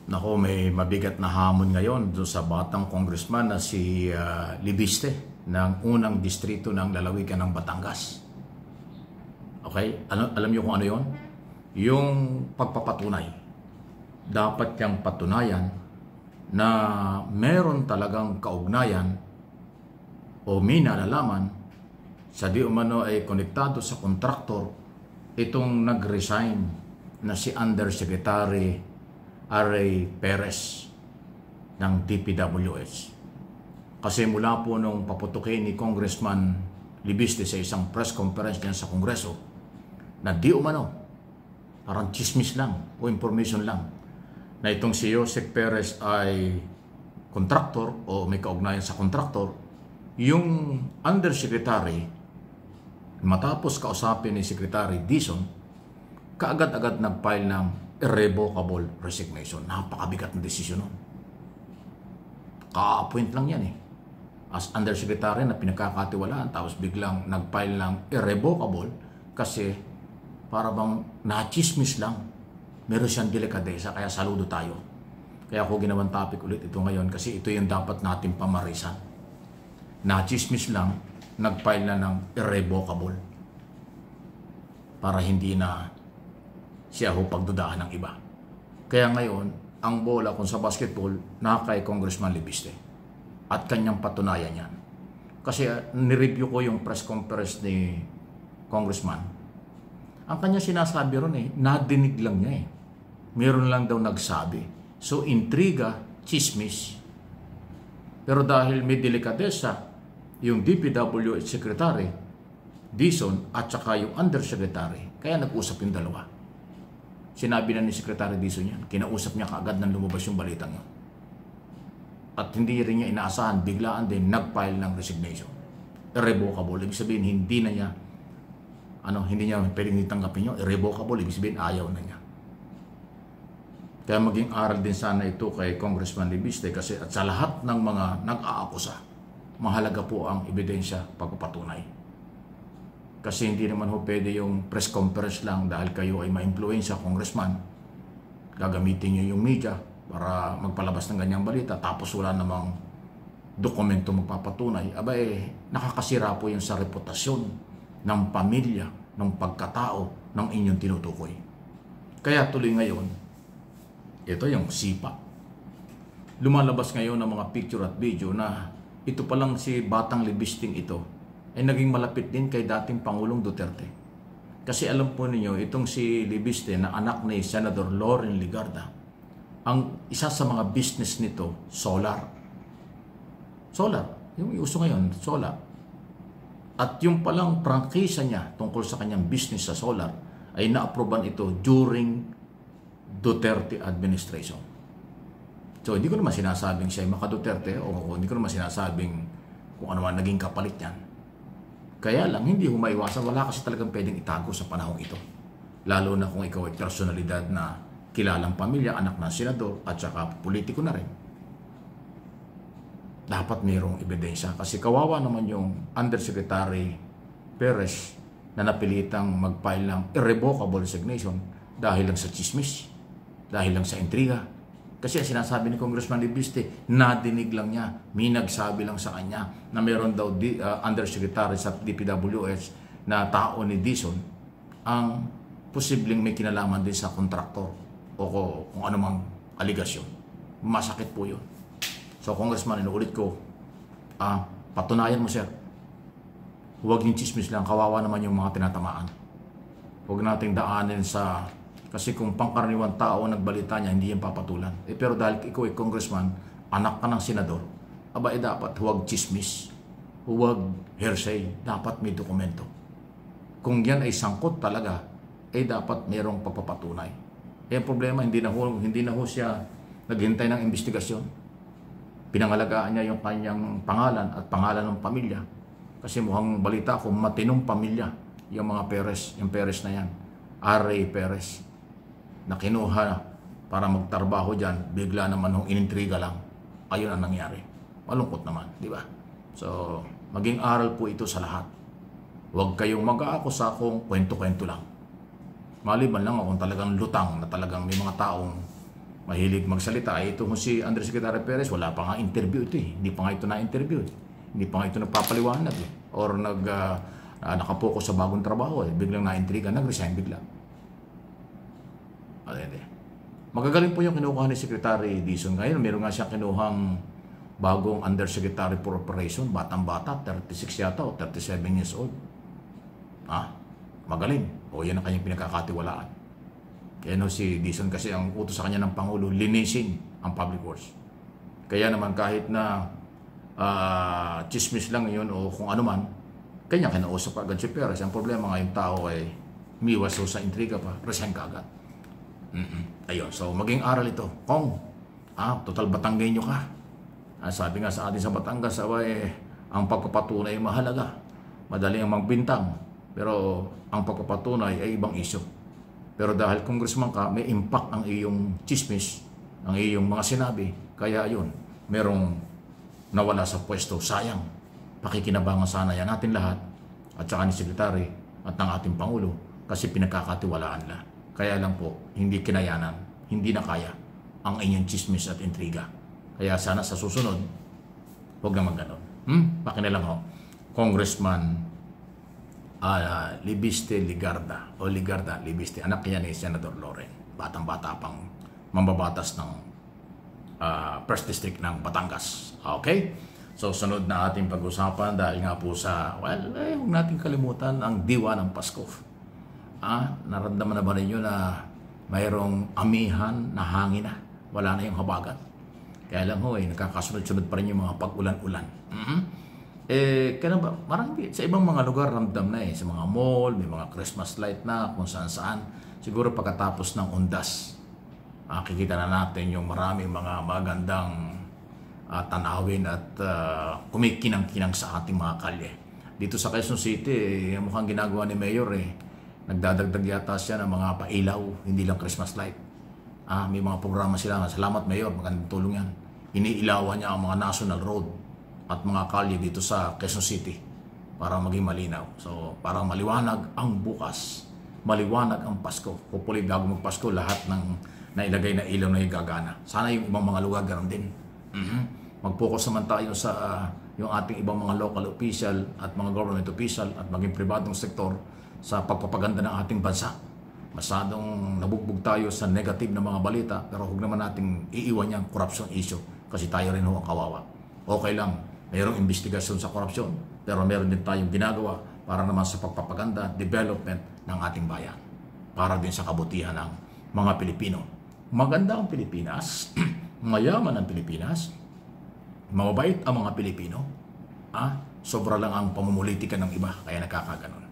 Nako, may mabigat na hamon ngayon do sa batang congressman na si Libiste ng unang distrito ng lalawigan ng Batangas. Okay? Alam niyo kung ano yon? Yung pagpapatunay. Dapat niyang patunayan na meron talagang kaugnayan o may nalalaman sa di umano ay konektado sa kontraktor itong nag-resign na si Undersecretary Ray Perez ng DPWH. Kasi mula po nung paputukin ni Congressman Libiste sa isang press conference niya sa Kongreso na di umano, parang chismis lang o information lang, na itong si Joseph Perez ay kontraktor o may kaugnayan sa kontraktor, yung undersecretary, matapos kausapin ni Secretary Dizon, kaagad-agad nag-file ng irrevocable resignation. Napakabigat na desisyon nun. Ka-appoint lang yan eh. As undersecretary na pinagkakatiwalaan, tapos biglang nag-file ng irrevocable kasi para bang nachismis lang. Meron siyang delikadesa, kaya saludo tayo. Kaya ako ginawang topic ulit ito ngayon kasi ito yung dapat natin pamarisan. Nachismis lang, nag-file na ng irrevocable para hindi na siya ho pagdudahan ng iba. Kaya ngayon, ang bola kung sa basketball, na kay Congressman Libiste. At kanyang patunayan yan. Kasi nireview ko yung press conference ni Congressman. Ang kanya sinasabi ron nadinig lang niya Meron lang daw nagsabi. So, intriga, chismis. Pero dahil may delikadesa, yung DPWH Secretary, Dizon, at saka yung Undersecretary, kaya nag-usap yung dalawa. Sinabi na ni Secretary Dizon yan. Kinausap niya kaagad nang lumabas yung balitang yun. At hindi rin niya inaasahan, biglaan din nag-file ng resignation. Irrevocable. Ibig sabihin, hindi niya pwedeng tanggapin yun. Irrevocable. Ibig sabihin, ayaw na niya. Kaya maging aral din sana ito kay Congressman Libiste kasi at sa lahat ng mga nag-aakusa, mahalaga po ang ebidensya pagpapatunay. Kasi hindi naman ho pwede yung press conference lang dahil kayo ay ma-influensya, congressman. Gagamitin nyo yung media para magpalabas ng ganyang balita tapos wala namang dokumento magpapatunay. Nakakasira po yun sa reputasyon ng pamilya, ng pagkatao ng inyong tinutukoy. Kaya tuloy ngayon, ito yung sipa. Lumalabas ngayon ng mga picture at video na ito palang si Batang Libisting ito ay naging malapit din kay dating Pangulong Duterte. Kasi alam po ninyo, itong si Libiste na anak ni Senador Loren Legarda, ang isa sa mga business nito, solar. Solar, yung uso ngayon, solar. At yung palang prangkisa niya tungkol sa kanyang business sa solar ay na-aproban ito during Duterte administration. So, hindi ko naman sinasabing siya ay maka-Duterte o hindi ko naman sinasabing kung ano man naging kapalit yan. Kaya lang, hindi humaiwasan. Wala kasi talagang pwedeng itago sa panahong ito. Lalo na kung ikaw ay personalidad na kilalang pamilya, anak ng senador, at saka politiko na rin. Dapat mayroong ebidensya. Kasi kawawa naman yung Undersecretary Perez na napilitang mag-file ng irrevocable resignation dahil lang sa chismis, dahil lang sa intriga. Kasi sinasabi ni Congressman Libiste, nadinig lang niya, may nagsabi lang sa kanya na meron daw undersecretary sa DPWH na tao ni Dizon ang posibleng may kinalaman din sa kontraktor o kung anumang aligasyon. Masakit po yun. So Congressman, inuulit ko, patunayan mo sir. Huwag yung chismis lang, kawawa naman yung mga tinatamaan. Huwag nating daanin sa... Kasi kung pangkaraniwang tao ang nagbalita niya, hindi yan papatulan. Pero dahil ikaw ay congressman, anak ka ng senador, dapat huwag chismis, huwag hearsay, dapat may dokumento. Kung yan ay sangkot talaga, dapat mayroong pagpapatunay. Ang problema, hindi na ho siya naghintay ng investigasyon. Pinangalagaan niya yung kanyang pangalan at pangalan ng pamilya. Kasi mukhang balita kung matinong pamilya, yung mga Perez, yung Perez na yan, Ray Perez, na kinuha para magtrabaho dyan, bigla naman hong inintriga lang. Ayun ang nangyari. Malungkot naman, di ba? So, maging aral po ito sa lahat. Huwag kayong mag-aakusa kung kwento-kwento lang. Maliban lang kung talagang lutang na talagang may mga taong mahilig magsalita. Ito si Undersecretary Perez, wala pa nga interview ito eh. Hindi pa nga ito na-interview eh. Hindi pa nga ito nagpapaliwanag eh. Or nakapokus sa bagong trabaho eh. Biglang na-intriga, nag-resign bigla. Magagaling po yung kinukuha ni Secretary Dizon. Ngayon, meron nga siyang kinuhang bagong Undersecretary for Operation, batang-bata, 36 yata o 37 years old. Magaling. O yan ang kanyang pinagkakatiwalaan. Kaya si Dizon kasi ang utos sa kanya ng Pangulo, linisin ang public works. Kaya naman kahit na chismis lang yun o kung ano man, kanya kinausap agad si Perez. Ang problema nga yung tao ay miwas sa intriga pa, resign ka agad. Ayun, so maging aral ito. Kung, total Batanggenyo ka. Sabi nga sa atin sa Batangas, ang pagpapatunay ay mahalaga. Madali ang magbintang. Pero ang pagpapatunay ay ibang isyo. Pero dahil congressman ka, may impact ang iyong chismis, ang iyong mga sinabi. Kaya yun, merong nawala sa pwesto. Sayang. Pakikinabangan sana yan natin lahat at saka ni Secretary at ng ating Pangulo kasi pinagkakatiwalaan na. Kaya lang po, hindi kinayanan, hindi na kaya ang inyong chismis at intriga. Kaya sana sa susunod, huwag naman ganon. Pakinalang ho, Congressman Libiste Ligarda o Ligarda Libiste, anak niya ni Senator Loren, batang-bata pang mambabatas ng First District ng Batangas. Okay? So sunod na ating pag-usapan dahil nga po sa, huwag natin kalimutan ang diwa ng Pasko. Naramdaman na ba ninyo na mayroong amihan na hangin na? Wala na yung habagat. Kaya lang nakakasunod-sunod pa rin yung mga pag-ulan-ulan. Kaya ba, marami, sa ibang mga lugar ramdam na sa mga mall, may mga Christmas light na kung saan-saan. Siguro pagkatapos ng undas, makikita na natin yung maraming mga magandang tanawin at kumikinang-kinang sa ating mga kalye. Dito sa Quezon City, mukhang ginagawa ni Mayor nagdadagdag yata siya ng mga pailaw, hindi lang Christmas light. May mga programa sila. Salamat Mayor, magandang tulong yan. Iniilawan niya ang mga national road at mga kalye dito sa Quezon City para maging malinaw. So, para maliwanag ang bukas, maliwanag ang Pasko. Hopefully, bago magpasko, lahat ng nailagay na ilaw na gagana. Sana yung ibang mga lugar ganoon din. Mag-focus naman tayo sa yung ating ibang mga local official at mga government official at maging pribadong sektor sa pagpapaganda ng ating bansa. Masyadong nabugbog tayo sa negative na mga balita, pero huwag naman nating iiwan yung corruption issue kasi tayo rin ang kawawa. Okay lang, mayroong investigasyon sa corruption, pero meron din tayong ginagawa para naman sa pagpapaganda, development ng ating bayan. Para din sa kabutihan ng mga Pilipino. Maganda ang Pilipinas, mayaman ang Pilipinas, mababait ang mga Pilipino, sobra lang ang pamumulitika ng iba, kaya nakakaganon.